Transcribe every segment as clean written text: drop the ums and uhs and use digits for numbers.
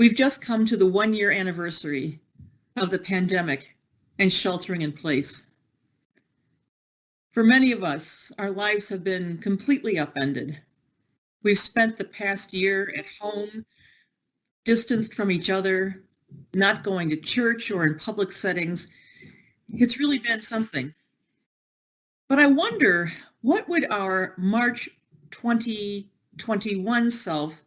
We've just come to the 1-year anniversary of the pandemic and sheltering in place. For many of us, our lives have been completely upended. We've spent the past year at home, distanced from each other, not going to church or in public settings. It's really been something. But I wonder, what would our March 2021 self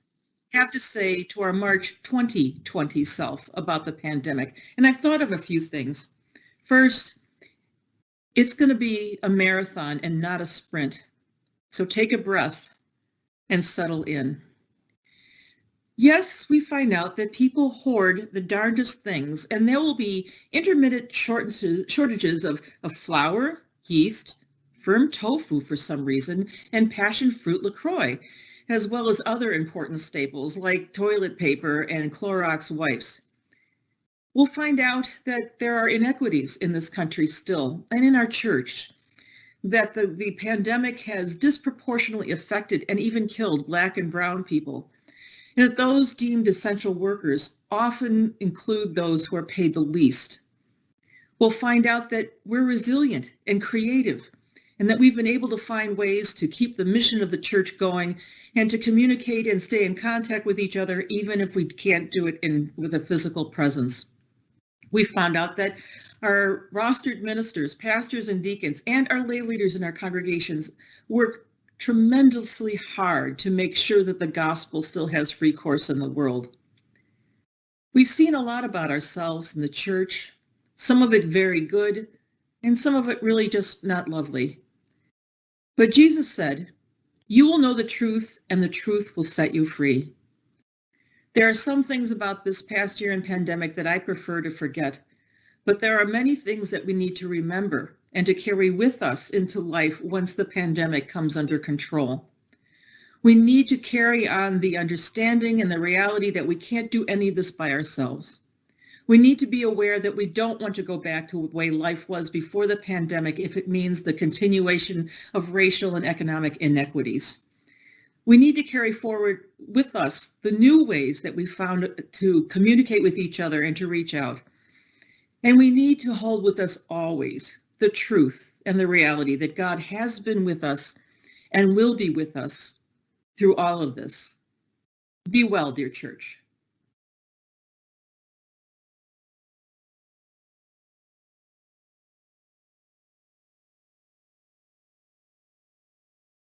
have to say to our March 2020 self about the pandemic? And I've thought of a few things. First, it's going to be a marathon and not a sprint. So take a breath and settle in. Yes, we find out that people hoard the darndest things, and there will be intermittent shortages of flour, yeast, firm tofu for some reason, and passion fruit LaCroix, as well as other important staples like toilet paper and Clorox wipes. We'll find out that there are inequities in this country still, and in our church, that the pandemic has disproportionately affected and even killed Black and brown people, and that those deemed essential workers often include those who are paid the least. We'll find out that we're resilient and creative, and that we've been able to find ways to keep the mission of the church going and to communicate and stay in contact with each other, even if we can't do it with a physical presence. We found out that our rostered ministers, pastors and deacons, and our lay leaders in our congregations work tremendously hard to make sure that the gospel still has free course in the world. We've seen a lot about ourselves in the church, some of it very good, and some of it really just not lovely. But Jesus said, "You will know the truth, and the truth will set you free." There are some things about this past year and pandemic that I prefer to forget, but there are many things that we need to remember and to carry with us into life once the pandemic comes under control. We need to carry on the understanding and the reality that we can't do any of this by ourselves. We need to be aware that we don't want to go back to the way life was before the pandemic if it means the continuation of racial and economic inequities. We need to carry forward with us the new ways that we found to communicate with each other and to reach out. And we need to hold with us always the truth and the reality that God has been with us and will be with us through all of this. Be well, dear church.